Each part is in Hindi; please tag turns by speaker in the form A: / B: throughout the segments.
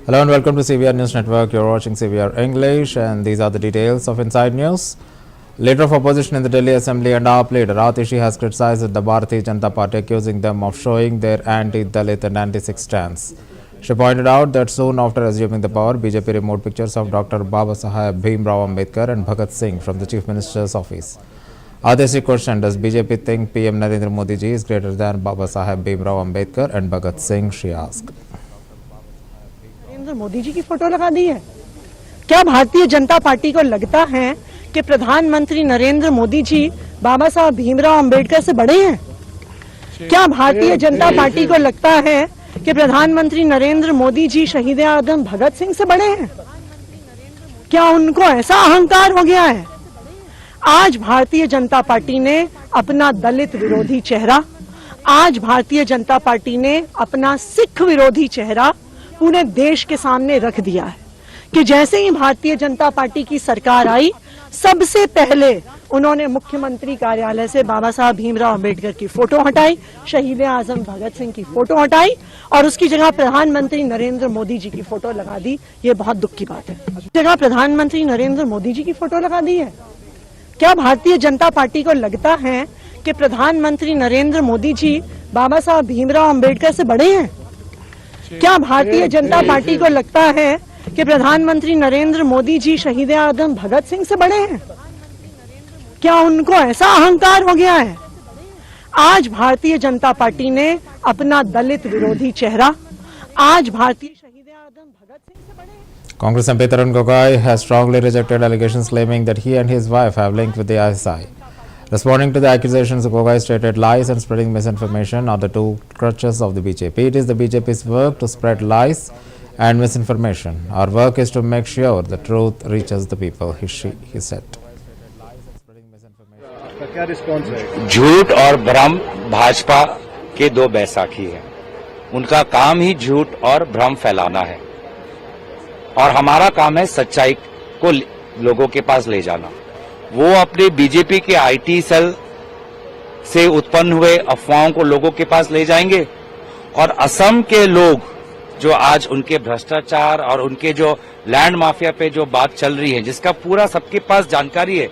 A: Hello and welcome to CVR News Network. You're watching CVR English and these are the details of Inside News. Leader of opposition in the Delhi Assembly and AAP leader Atishi has criticized the Bharatiya Janata Party, accusing them of showing their anti-Dalit and anti-Sikh stance. She pointed out that soon after assuming the power, BJP removed pictures of Dr. Babasaheb Bhimrao Ambedkar and Bhagat Singh from the Chief Minister's office. Atishi questioned, does BJP think PM Narendra Modi ji is greater than Babasaheb Bhimrao Ambedkar and Bhagat Singh, she asked.
B: Narendra Modi ji की फोटो लगा दी है। क्या भारतीय जनता पार्टी को लगता है कि प्रधानमंत्री नरेंद्र मोदी जी बाबा साहब भीमराव अंबेडकर से बड़े हैं? क्या भारतीय जनता पार्टी को लगता है कि प्रधानमंत्री नरेंद्र मोदी जी शहीद आजम भगत सिंह से बड़े हैं? क्या उनको ऐसा अहंकार हो गया है? आज भारतीय जनता पार्टी ने अपना दलित विरोधी चेहरा, आज भारतीय जनता पार्टी ने अपना सिख विरोधी चेहरा पूरे देश के सामने रख दिया है कि जैसे ही भारतीय जनता पार्टी की सरकार आई, सबसे पहले उन्होंने मुख्यमंत्री कार्यालय से बाबा साहब भीमराव अंबेडकर की फोटो हटाई, शहीद आजम भगत सिंह की फोटो हटाई और उसकी जगह प्रधानमंत्री नरेंद्र मोदी जी की फोटो लगा दी। ये बहुत दुख की बात है। जगह प्रधानमंत्री नरेंद्र मोदी जी की फोटो लगा दी है। क्या भारतीय जनता पार्टी को लगता है कि प्रधानमंत्री नरेंद्र मोदी जी बाबा साहब भीमराव अंबेडकर से बड़े हैं? क्या भारतीय जनता पार्टी को लगता है कि प्रधानमंत्री नरेंद्र मोदी जी शहीद आजम भगत सिंह से बड़े हैं? क्या उनको ऐसा अहंकार हो गया है? आज भारतीय जनता पार्टी ने अपना दलित विरोधी चेहरा, आज भारतीय शहीद आजम भगत सिंह से बड़े हैं।
A: Congress MP Tarun Gogoi has strongly rejected allegations claiming that he and his wife have linked with the ISI. Responding to the accusations, Gogoi stated lies and spreading misinformation are the two crutches of the BJP. It is the BJP's work to spread lies and misinformation. Our work is to make sure the truth reaches the people, he said.
C: आपका क्या रिस्पॉन्स है?
D: झूठ और भ्रम भाजपा के दो बैसाखी है। उनका काम ही झूठ और भ्रम फैलाना है और हमारा काम है सच्चाई को लोगों के पास ले जाना। वो अपने बीजेपी के आईटी सेल से उत्पन्न हुए अफवाहों को लोगों के पास ले जाएंगे और असम के लोग जो आज उनके भ्रष्टाचार और उनके जो लैंड माफिया पे जो बात चल रही है, जिसका पूरा सबके पास जानकारी है,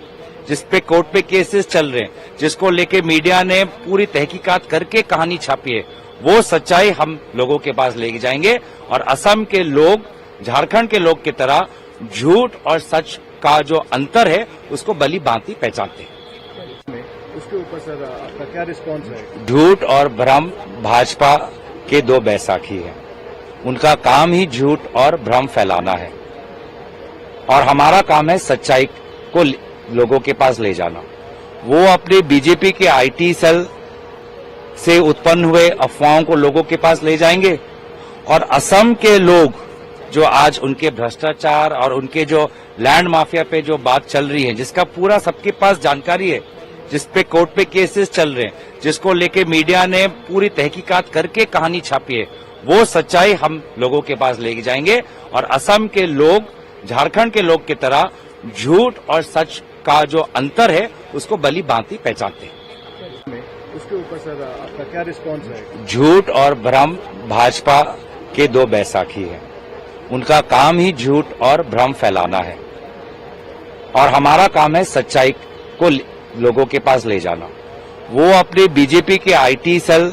D: जिसपे कोर्ट पे केसेस चल रहे हैं, जिसको लेके मीडिया ने पूरी तहकीकात करके कहानी छापी है, वो सच्चाई हम लोगों के पास ले जाएंगे और असम के लोग झारखंड के लोग की तरह झूठ और सच का जो अंतर है उसको भली भांति पहचानते हैं।
C: उसके ऊपर सर आपका क्या रिस्पॉन्स है?
D: झूठ और भ्रम भाजपा के दो बैसाखी है। उनका काम ही झूठ और भ्रम फैलाना है और हमारा काम है सच्चाई को लोगों के पास ले जाना। वो अपने बीजेपी के आईटी सेल से उत्पन्न हुए अफवाहों को लोगों के पास ले जाएंगे और असम के लोग जो आज उनके भ्रष्टाचार और उनके जो लैंड माफिया पे जो बात चल रही है, जिसका पूरा सबके पास जानकारी है, जिसपे कोर्ट पे केसेस चल रहे हैं, जिसको लेके मीडिया ने पूरी तहकीकात करके कहानी छापी है, वो सच्चाई हम लोगों के पास ले जाएंगे और असम के लोग झारखंड के लोग की तरह झूठ और सच का जो अंतर है उसको भली भांति पहचानते हैं।
C: उसके ऊपर सर आपका क्या रिस्पॉन्स है?
D: झूठ और भ्रम भाजपा के दो बैसाखी है। उनका काम ही झूठ और भ्रम फैलाना है और हमारा काम है सच्चाई को लोगों के पास ले जाना। वो अपने बीजेपी के आईटी सेल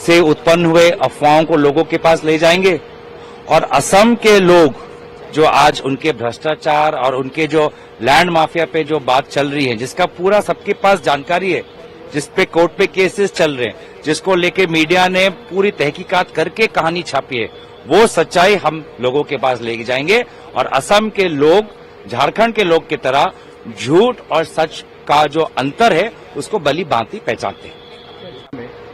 D: से उत्पन्न हुए अफवाहों को लोगों के पास ले जाएंगे और असम के लोग जो आज उनके भ्रष्टाचार और उनके जो लैंड माफिया पे जो बात चल रही है, जिसका पूरा सबके पास जानकारी है, जिसपे कोर्ट पे केसेस चल रहे हैं, जिसको लेके मीडिया ने पूरी तहकीकात करके कहानी छापी है, वो सच्चाई हम लोगों के पास ले जाएंगे और असम के लोग झारखंड के लोग की तरह झूठ और सच का जो अंतर है उसको भली भांति पहचानते हैं।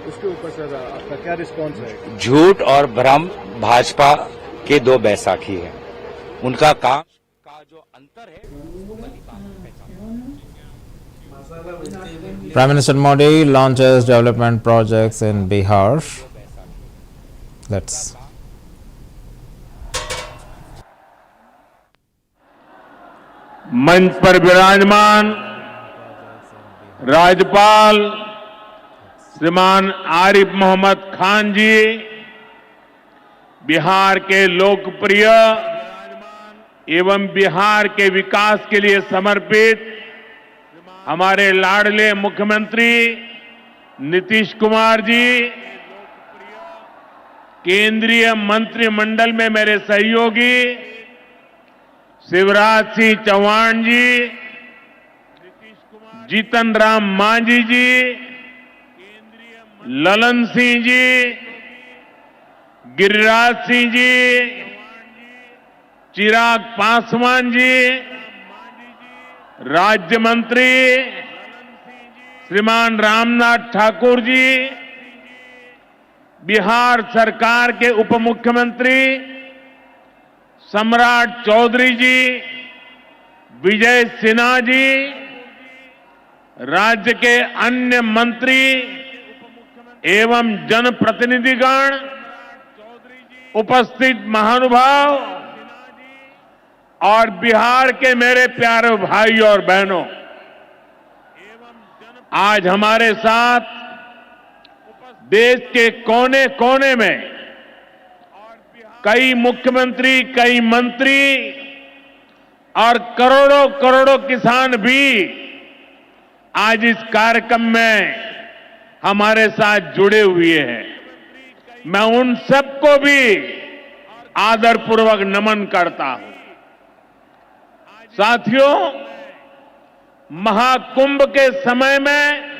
C: उसके ऊपर सर आपका क्या रिस्पॉन्स है?
D: झूठ और भ्रम भाजपा के दो बैसाखी है। उनका काम का जो अंतर है उसको भली भांति पहचानते हैं।
A: Prime Minister Modi launches development projects in Bihar. Let's
E: मंच पर विराजमान राज्यपाल श्रीमान आरिफ मोहम्मद खान जी, बिहार के लोकप्रिय एवं बिहार के विकास के लिए समर्पित हमारे लाडले मुख्यमंत्री नीतीश कुमार जी, केंद्रीय मंत्रिमंडल में मेरे सहयोगी शिवराज सिंह चौहान जी, जीतन राम मांझी जी, ललन सिंह जी, गिरिराज सिंह जी, चिराग पासवान जी, राज्य मंत्री श्रीमान रामनाथ ठाकुर जी, बिहार सरकार के उप मुख्यमंत्री सम्राट चौधरी जी, विजय सिन्हा जी, राज्य के अन्य मंत्री एवं जनप्रतिनिधिगण, उपस्थित महानुभाव और बिहार के मेरे प्यारे भाई और बहनों, आज हमारे साथ देश के कोने कोने में कई मुख्यमंत्री, कई मंत्री और करोड़ों करोड़ों किसान भी आज इस कार्यक्रम में हमारे साथ जुड़े हुए हैं। मैं उन सबको भी आदरपूर्वक नमन करता हूं। साथियों, महाकुंभ के समय में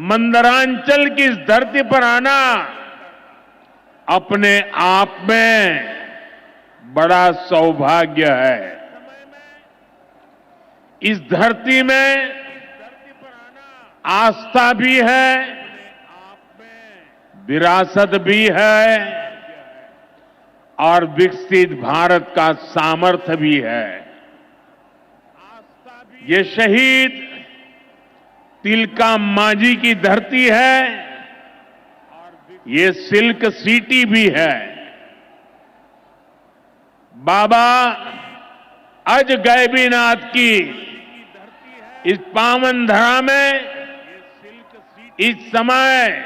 E: मंदरांचल की इस धरती पर आना अपने आप में बड़ा सौभाग्य है। इस धरती में आस्था भी है, विरासत भी है और विकसित भारत का सामर्थ्य भी है। ये शहीद तिलका मांझी की धरती है, ये सिल्क सिटी भी है। बाबा अज गैबीनाथ की इस पावन धरा में इस समय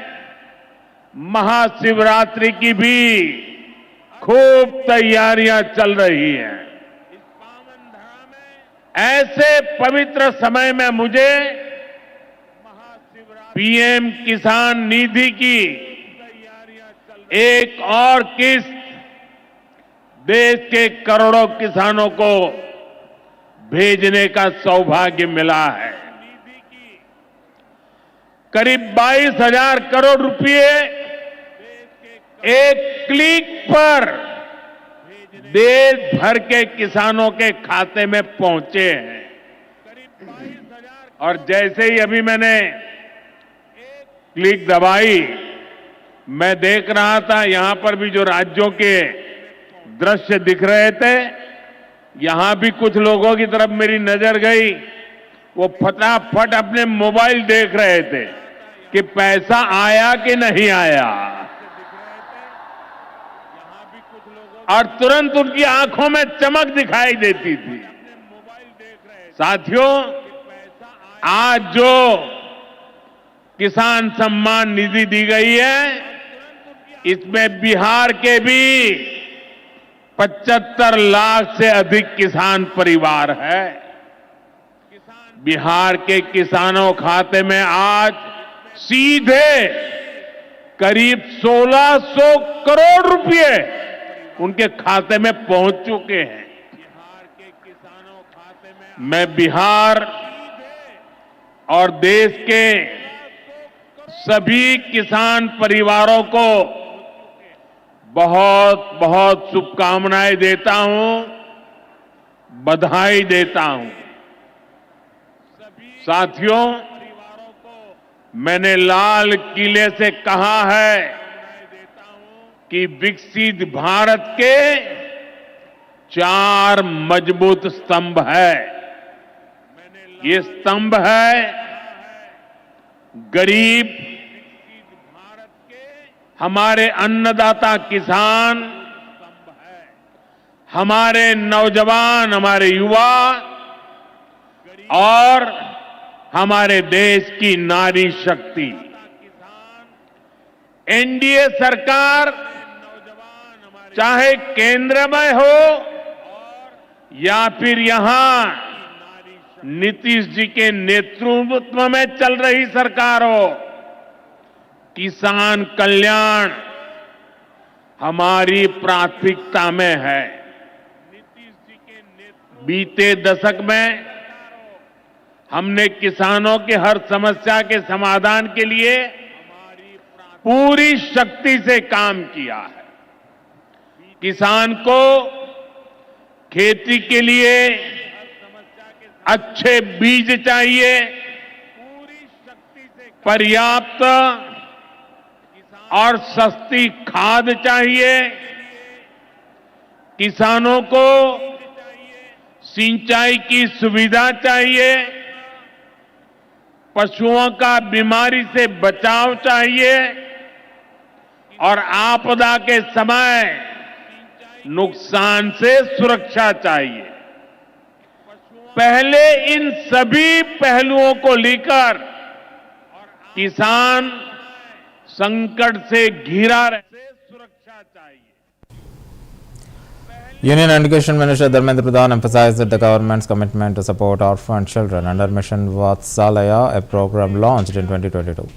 E: महाशिवरात्रि की भी खूब तैयारियां चल रही हैं। ऐसे पवित्र समय में मुझे पीएम किसान निधि की एक और किस्त देश के करोड़ों किसानों को भेजने का सौभाग्य मिला है। करीब 22,000 करोड़ रुपए एक क्लिक पर देश भर के किसानों के खाते में पहुंचे हैं। और जैसे ही अभी मैंने क्लिक दबाई, मैं देख रहा था यहां पर भी जो राज्यों के दृश्य दिख रहे थे, यहां भी कुछ लोगों की तरफ मेरी नजर गई। वो फटाफट अपने मोबाइल देख रहे थे कि पैसा आया कि नहीं आया, और तुरंत उनकी आंखों में चमक दिखाई देती थी। साथियों, आज जो किसान सम्मान निधि दी गई है, इसमें बिहार के भी 75 लाख से अधिक किसान परिवार है। बिहार के किसानों खाते में आज सीधे करीब 1600 करोड़ रुपए उनके खाते में पहुंच चुके हैं। मैं बिहार और देश के सभी किसान परिवारों को बहुत बहुत शुभकामनाएं देता हूं, बधाई देता हूं। साथियों, मैंने लाल किले से कहा है कि विकसित भारत के 4 मजबूत स्तंभ है। ये स्तंभ है गरीब, हमारे अन्नदाता किसान, हमारे नौजवान, हमारे युवा और हमारे देश की नारी शक्ति। एनडीए सरकार चाहे केंद्र में हो या फिर यहां नीतीश जी के नेतृत्व में चल रही सरकार हो, किसान कल्याण हमारी प्राथमिकता में है। बीते दशक में हमने किसानों की हर समस्या के समाधान के लिए पूरी शक्ति से काम किया है। किसान को खेती के लिए अच्छे बीज चाहिए, पर्याप्त और सस्ती खाद चाहिए, किसानों को सिंचाई की सुविधा चाहिए, पशुओं का बीमारी से बचाव चाहिए और आपदा के समय नुकसान से सुरक्षा चाहिए। पहले इन सभी पहलुओं को लेकर किसान संकट से घिरा रहे, सुरक्षा चाहिए।
A: Union Education Minister Dharmendra Pradhan emphasized that the government's commitment to support orphan children under Mission Vatsalaya, a program launched in 2022.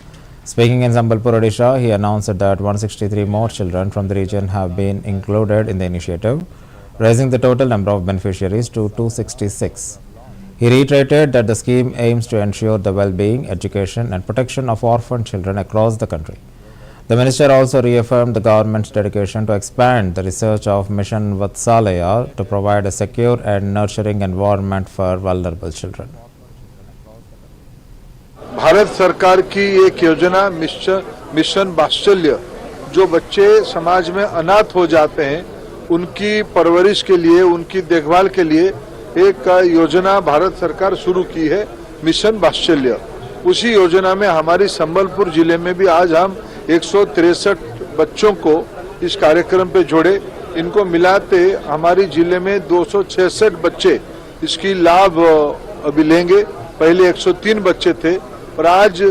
A: Speaking in Sambalpur, Odisha, he announced that 163 more children from the region have been included in the initiative, raising the total number of beneficiaries to 266. He reiterated that the scheme aims to ensure the well-being, education and protection of orphan children across the country. The minister also reaffirmed the government's dedication to expand the research of Mission Vatsalaya to provide a secure and nurturing environment for vulnerable children.
F: Bharat सरकार की एक योजना मिशन वात्सल्य, जो बच्चे समाज में अनाथ हो जाते हैं उनकी परवरिश के लिए, उनकी देखभाल के लिए एक योजना भारत सरकार शुरू की है, मिशन वात्सल्य। उसी योजना में हमारी संबलपुर जिले में भी आज हम 163 बच्चों को इस कार्यक्रम पे जोड़े। इनको मिलाते हमारी जिले में 266 बच्चे इसकी लाभ अभी लेंगे। पहले 103 बच्चे थे और आज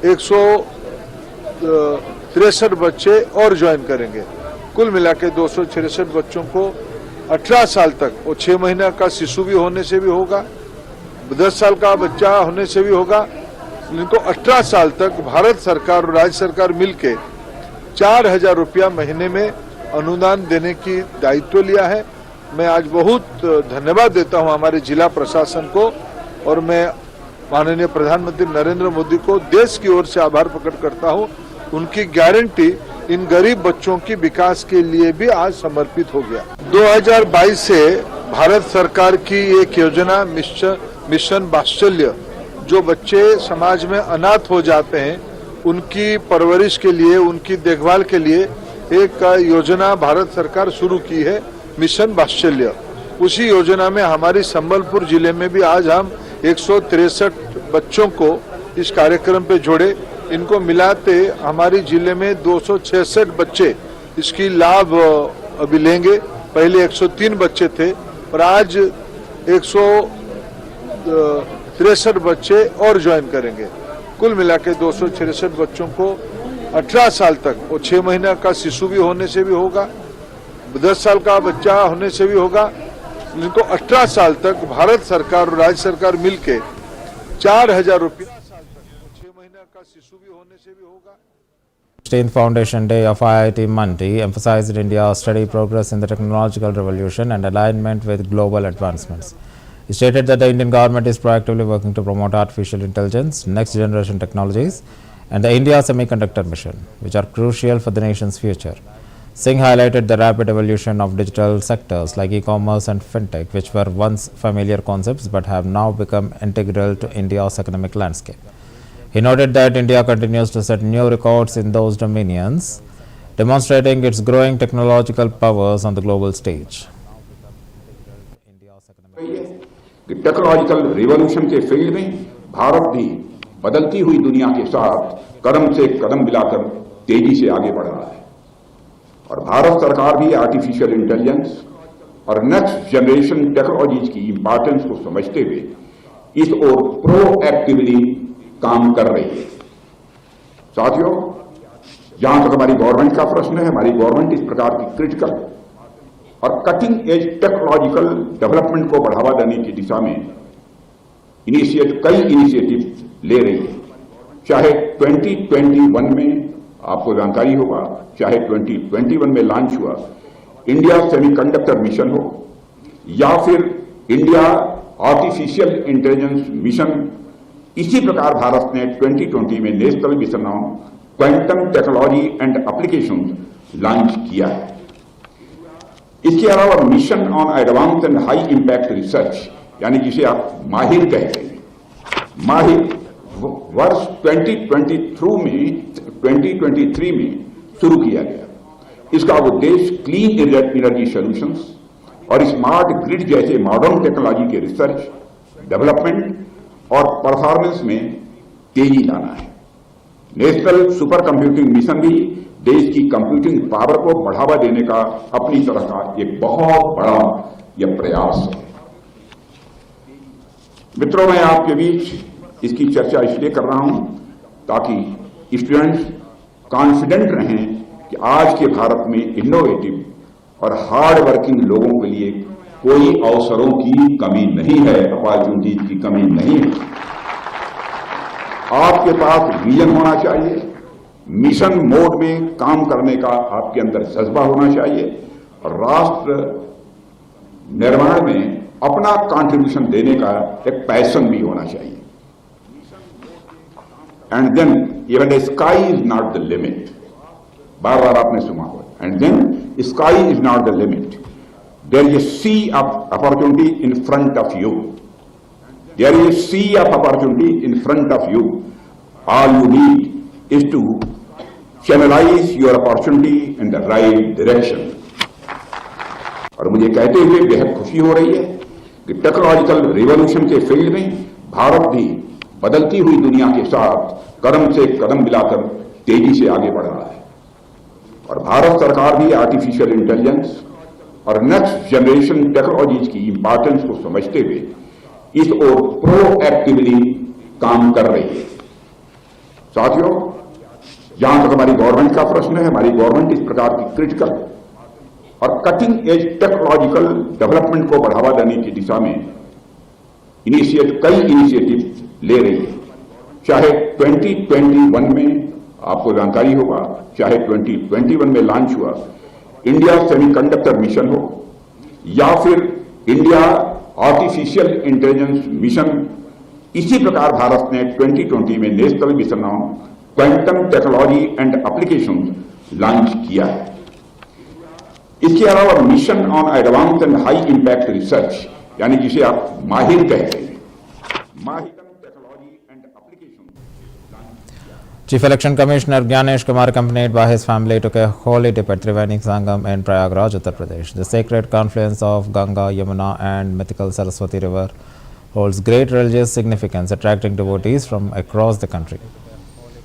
F: 163 बच्चे और ज्वाइन करेंगे। कुल मिला के 266 बच्चों को 18 साल तक, और 6 महीना का शिशु भी होने से भी होगा, 10 साल का बच्चा होने से भी होगा। इनको 18 साल तक भारत सरकार और राज्य सरकार मिलके 4000 रुपया महीने में अनुदान देने की दायित्व लिया है। मैं आज बहुत धन्यवाद देता हूं हमारे जिला प्रशासन को, और मैं माननीय प्रधानमंत्री नरेंद्र मोदी को देश की ओर से आभार प्रकट करता हूं। उनकी गारंटी इन गरीब बच्चों की विकास के लिए भी आज समर्पित हो गया। 2022 से भारत सरकार की एक योजना मिशन वात्सल्य, जो बच्चे समाज में अनाथ हो जाते हैं उनकी परवरिश के लिए, उनकी देखभाल के लिए एक योजना भारत सरकार शुरू की है, मिशन वात्सल्य। उसी योजना में हमारी संबलपुर जिले में भी आज हम 163 बच्चों को इस कार्यक्रम पे जोड़े। इनको मिलाते हमारी जिले में 266 बच्चे इसकी लाभ अभी लेंगे। पहले 103 बच्चे थे और आज 163 बच्चे और ज्वाइन करेंगे। कुल मिला के 266 बच्चों को 18 साल तक, और 6 महीना का शिशु भी होने से भी होगा, 10 साल का बच्चा होने से भी होगा। इनको 18 साल तक भारत सरकार और राज्य सरकार मिलके 4000 रुपया, 6 महीना का शिशु भी होने से भी होगा।
A: 16th Foundation Day of IIT Mandi emphasized India's steady progress in the technological revolution and alignment with global advancements. He stated that the Indian government is proactively working to promote artificial intelligence, next generation technologies and the India Semiconductor Mission, which are crucial for the nation's future. Singh highlighted the rapid evolution of digital sectors like e-commerce and fintech, which were once familiar concepts but have now become integral to India's economic landscape. He noted that India continues to set new records in those dominions, demonstrating its growing technological powers on the global stage.
G: Technological revolution के फील्ड में भारत भी बदलती हुई दुनिया के साथ कदम से कदम मिलाकर तेजी से आगे बढ़ रहा है और भारत सरकार भी आर्टिफिशियल इंटेलिजेंस और नेक्स्ट जनरेशन टेक्नोलॉजीज की इंपॉर्टेंस को समझते हुए इस ओर प्रोएक्टिवली काम कर रही है। साथियों, जहां तक हमारी गवर्नमेंट का प्रश्न है, हमारी गवर्नमेंट इस प्रकार की क्रिटिकल और कटिंग एज टेक्नोलॉजिकल डेवलपमेंट को बढ़ावा देने की दिशा में कई इनिशिएटिव ले रही है। चाहे 2021 में आपको जानकारी होगा, चाहे 2021 में लॉन्च हुआ इंडिया सेमीकंडक्टर मिशन हो या फिर इंडिया आर्टिफिशियल इंटेलिजेंस मिशन, इसी प्रकार भारत ने 2020 में national mission on quantum technology and application launch किया है। इसके अलावा mission on advance and high impact research, यानी जिसे आप माहिर कहते हैं, माहिर वर्ष 2023 में शुरू किया गया। इसका उद्देश्य क्लीन एनर्जी सॉल्यूशंस और स्मार्ट ग्रिड जैसे मॉडर्न टेक्नोलॉजी के रिसर्च, डेवलपमेंट और परफॉर्मेंस में तेजी लाना है। नेशनल सुपर कंप्यूटिंग मिशन भी देश की कंप्यूटिंग पावर को बढ़ावा देने का अपनी तरह का एक बहुत बड़ा यह प्रयास है। मित्रों, मैं आपके बीच इसकी चर्चा इसलिए कर रहा हूं ताकि स्टूडेंट्स कॉन्फिडेंट रहें कि आज के भारत में इनोवेटिव और हार्ड वर्किंग लोगों के लिए कोई अवसरों की कमी नहीं है, अपॉर्चुनिटीज की कमी नहीं है। आपके पास विजन होना चाहिए, मिशन मोड में काम करने का आपके अंदर जज्बा होना चाहिए और राष्ट्र निर्माण में अपना कंट्रीब्यूशन देने का एक पैशन भी होना चाहिए। And then even the sky is not the limit, बार बार आपने सुना होगा, and then sky is not the limit, there is a sea of opportunity in front of you, there is a sea of opportunity in front of you, all you need is to channelise your opportunity in the right direction. और मुझे कहते हुए बेहद खुशी हो रही है कि टेक्नोलॉजिकल रिवॉल्यूशन के फील्ड में भारत भी बदलती हुई दुनिया के साथ कदम से कदम मिलाकर तेजी से आगे बढ़ रहा है और भारत सरकार भी आर्टिफिशियल इंटेलिजेंस और नेक्स्ट जनरेशन टेक्नोलॉजीज की इंपॉर्टेंस को समझते हुए इस ओर प्रोएक्टिवली काम कर रही है। साथियों, जहां तक हमारी गवर्नमेंट का प्रश्न है, हमारी गवर्नमेंट इस प्रकार की क्रिटिकल और कटिंग एज टेक्नोलॉजिकल डेवलपमेंट को बढ़ावा देने की दिशा में कई इनिशिएटिव ले रही है। चाहे 2021 में आपको जानकारी होगा, चाहे 2021 में लॉन्च हुआ इंडिया सेमीकंडक्टर मिशन हो या फिर इंडिया आर्टिफिशियल इंटेलिजेंस मिशन, इसी प्रकार भारत ने 2020 में national mission on quantum technology and application launch किया है। इसके अलावा mission on advance and high impact research, यानी जिसे आप माहिर कहते हैं, माहिर
A: Chief Election Commissioner Gyanesh Kumar, accompanied by his family, took a holy dip at Triveni Sangam in Prayagraj, Uttar Pradesh. The sacred confluence of Ganga, Yamuna and mythical Saraswati River holds great religious significance, attracting devotees from across the country.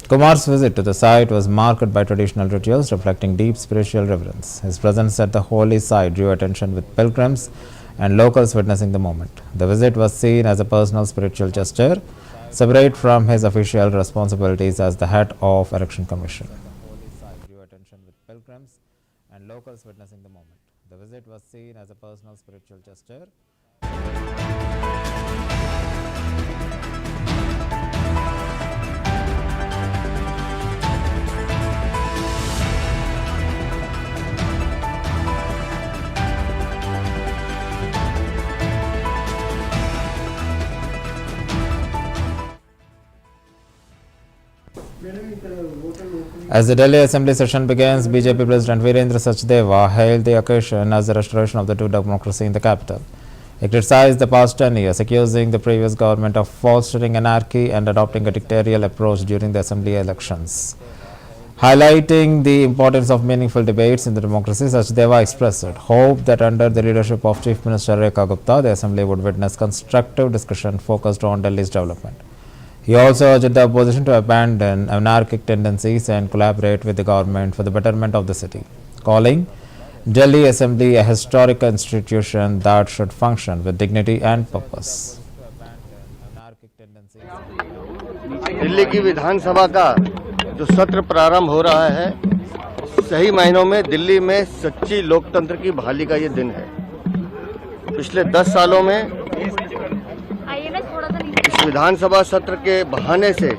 A: Kumar's visit to the site was marked by traditional rituals reflecting deep spiritual reverence. His presence at the holy site drew attention with pilgrims and locals witnessing the moment. The visit was seen as a personal spiritual gesture, separate from his official responsibilities as the head of Election Commission. The holy site drew attention with pilgrims and locals witnessing the moment. The visit was seen as a personal spiritual gesture. As the Delhi Assembly session begins, BJP President Virendra Sachdeva hailed the occasion as the restoration of the true democracy in the capital. He criticized the past 10 years, accusing the previous government of fostering anarchy and adopting a dictatorial approach during the assembly elections. Highlighting the importance of meaningful debates in the democracy, Sachdeva expressed hope that under the leadership of Chief Minister Rekha Gupta, the assembly would witness constructive discussion focused on Delhi's development. He also urged the opposition to abandon anarchic tendencies and collaborate with the government for the betterment of the city, calling Delhi Assembly a historic institution that should function with dignity and purpose.
H: Delhi की विधानसभा का जो सत्र प्रारंभ हो रहा है, सही मायनों में दिल्ली में सच्ची लोकतंत्र की बहाली का ये दिन है। पिछले 10 सालों में इस विधानसभा सत्र के बहाने से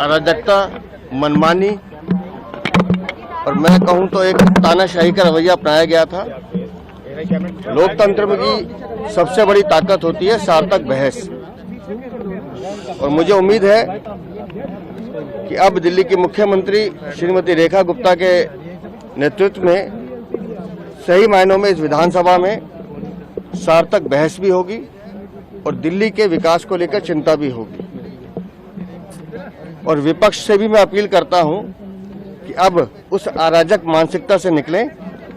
H: अराजकता, मनमानी और मैं कहूं तो एक तानाशाही का रवैया अपनाया गया था। लोकतंत्र की सबसे बड़ी ताकत होती है सार्थक बहस, और मुझे उम्मीद है कि अब दिल्ली की मुख्यमंत्री श्रीमती रेखा गुप्ता के नेतृत्व में सही मायनों में इस विधानसभा में सार्थक बहस भी होगी और दिल्ली के विकास को लेकर चिंता भी होगी। और विपक्ष से भी मैं अपील करता हूं कि अब उस अराजक मानसिकता से निकलें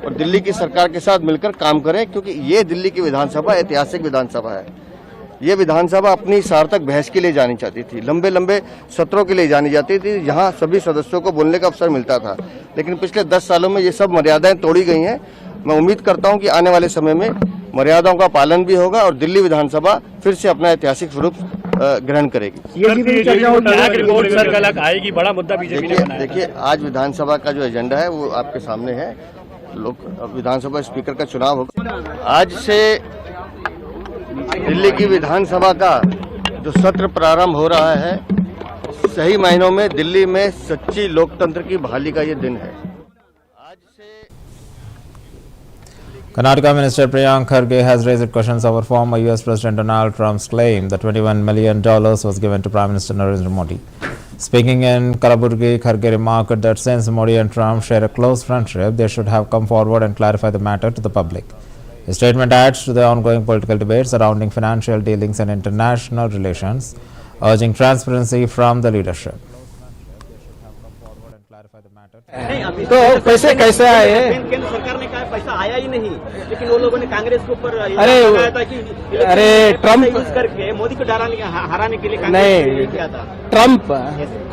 H: और दिल्ली की सरकार के साथ मिलकर काम करें, क्योंकि ये दिल्ली की विधानसभा ऐतिहासिक विधानसभा है। ये विधानसभा अपनी सार्थक बहस के लिए जानी चाहती थी, लंबे लंबे सत्रों के लिए जानी जाती थी, जहां सभी सदस्यों को बोलने का अवसर मिलता था। लेकिन पिछले 10 सालों में ये सब मर्यादाएं तोड़ी गई हैं। मैं उम्मीद करता हूं कि आने वाले समय में मर्यादाओं का पालन भी होगा और दिल्ली विधानसभा फिर से अपना ऐतिहासिक स्वरूप ग्रहण करेगी।
I: रिपोर्ट सर कल आएगी, बड़ा मुद्दा बीजेपी ने बनाया।
H: देखिए, आज विधानसभा का जो एजेंडा है वो आपके सामने है। विधानसभा स्पीकर का चुनाव होगा। आज से दिल्ली की विधानसभा का जो सत्र प्रारंभ हो रहा है, सही मायनों में दिल्ली में सच्ची लोकतंत्र की बहाली का ये दिन है। आज से
A: Karnataka Minister Priyank Kharge has raised questions over former US President Donald Trump's claim that $21 million was given to Prime Minister Narendra Modi. Speaking in Kalaburgi, Kharge remarked that since Modi and Trump share a close friendship, they should have come forward and clarify the matter to the public. His statement adds to the ongoing political debate surrounding financial dealings and international relations, urging transparency from the leadership.
J: तो पैसे कैसे आए? केंद्र सरकार ने कहा पैसा आया ही नहीं, लेकिन वो लोगों ने कांग्रेस के ऊपर लगाया था कि ट्रम्प यूज करके मोदी को हराने के लिए कांग्रेस किया था। ट्रम्प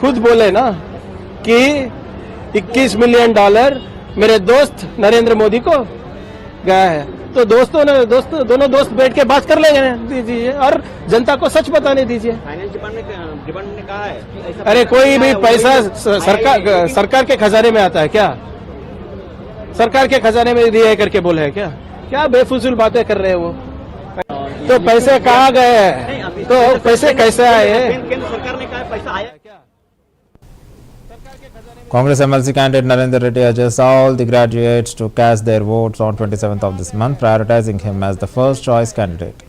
J: खुद बोले ना कि $21 मिलियन मेरे दोस्त नरेंद्र मोदी को गया है। तो दोनों दोस्त बैठ के बात कर लेंगे दीजिए और जनता को सच बताने दीजिए। फाइनेंस डिपार्टमेंट ने कहा है अरे कोई भी पैसा सरकार के खजाने में आता है क्या? सरकार के खजाने में दिया करके बोले है क्या बेफुजूल बातें कर रहे हैं वो? तो पैसे कहाँ गए हैं? तो पैसे कैसे आए? केंद्र सरकार ने कहा पैसा आया क्या?
A: Congress MLC candidate Narendra Reddy urges all the graduates to cast their votes on 27th of this month, prioritizing him as the first choice candidate.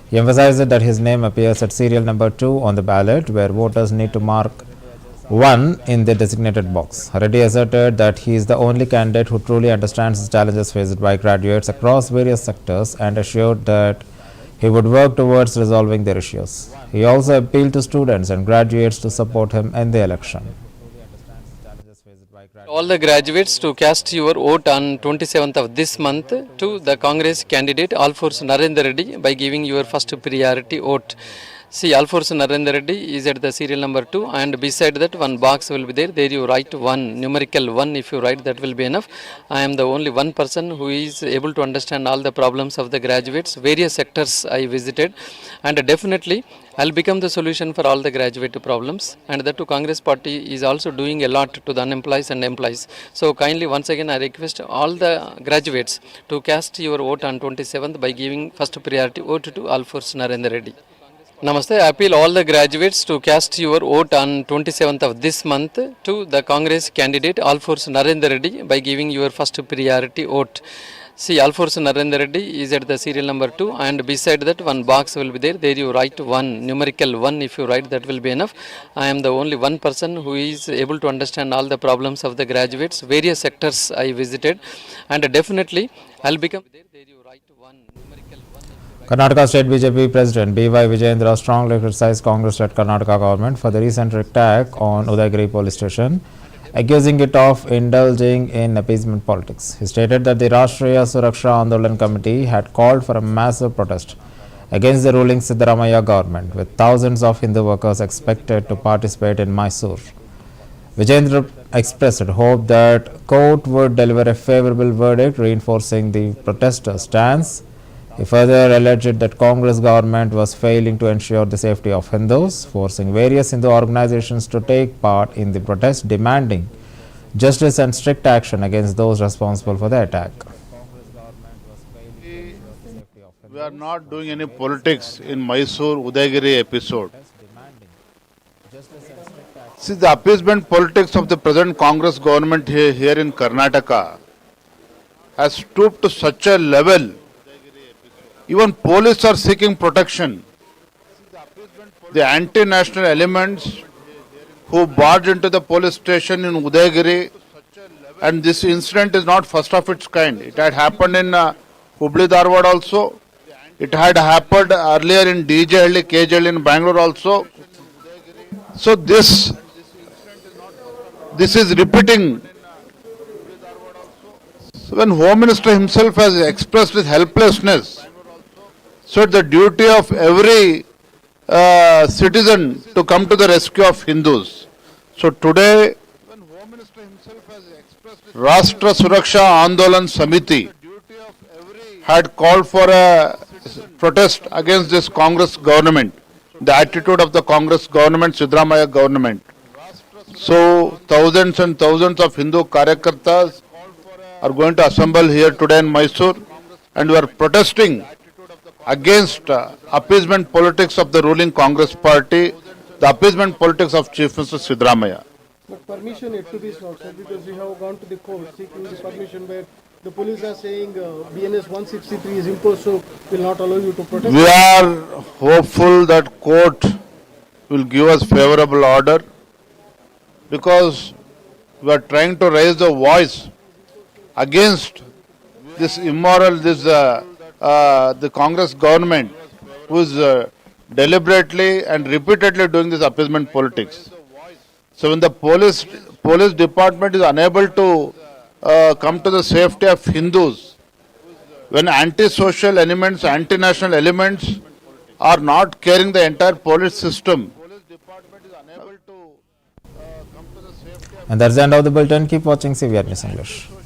A: He emphasized that his name appears at serial number 2 on the ballot, where voters need to mark 1 in the designated box. Reddy asserted that he is the only candidate who truly understands the challenges faced by graduates across various sectors and assured that he would work towards resolving their issues. He also appealed to students and graduates to support him in the election.
K: All the graduates to cast your vote on 27th of this month to the Congress candidate Alforce Narendra Reddy by giving your first priority vote. See, Alforce Narendra Reddy is at the serial number 2, and beside that one box will be there. There you write 1, numerical 1. If you write, that will be enough. I am the only one person who is able to understand all the problems of the graduates. Various sectors I visited, and definitely I'll become the solution for all the graduate problems. And that too, Congress party is also doing a lot to the unemployed and employees. So kindly once again I request all the graduates to cast your vote on 27th by giving first priority vote to Alforce Narendra Reddy. Namaste. I appeal all the graduates to cast your vote on 27th of this month to the Congress candidate Alforce Narendra Reddy by giving your first priority vote. See, Alforce Narendra Reddy is at the serial number 2, and beside that one box will be there. There you write 1, numerical 1. If you write, that will be enough. I am the only one person who is able to understand all the problems of the graduates. Various sectors I visited, and definitely I'll become there. There you write 1, numerical 1.
A: Karnataka State BJP President B.Y. Vijayendra strongly criticized Congress-led Karnataka government for the recent attack on Udaygiri police station, accusing it of indulging in appeasement politics. He stated that the Rashtriya Suraksha Andolan Committee had called for a massive protest against the ruling Siddaramaiah government, with thousands of Hindu workers expected to participate in Mysore. Vijayendra expressed hope that court would deliver a favorable verdict, reinforcing the protesters' stance. He further alleged that Congress government was failing to ensure the safety of Hindus, forcing various Hindu organizations to take part in the protest, demanding justice and strict action against those responsible for the attack.
L: We are not doing any politics in Mysore Udayagiri episode. See, the appeasement politics of the present Congress government here in Karnataka has stooped to such a level, even police are seeking protection. The anti-national elements who barged into the police station in Udayagiri, and this incident is not first of its kind. It had happened in Hubli Dharwad also. It had happened earlier in DJ Halli, KJ Halli in Bangalore also. So this is repeating. So when Home Minister himself has expressed his helplessness, so it's the duty of every citizen to come to the rescue of Hindus. So today, Rashtra Suraksha Andolan Samiti had called for a protest against this Congress government, the attitude of the Congress government, Siddaramaiah government. So thousands and thousands of Hindu Karyakartas are going to assemble here today in Mysore, and we are protesting against appeasement politics of the ruling Congress party, the appeasement politics of Chief Minister Siddaramaiah.
C: But permission yet to be sought, sir, because we have gone to the court seeking the permission where the police are saying BNS 163 is imposed, so will not allow you to protest.
L: We are hopeful that court will give us favorable order, because we are trying to raise the voice against this immoral, the Congress government who is deliberately and repeatedly doing this appeasement politics. So when the police department is unable to come to the safety of Hindus, when anti-social elements, anti-national elements are not carrying the entire police system.
A: And that's the end of the bulletin. Keep watching CVR News English.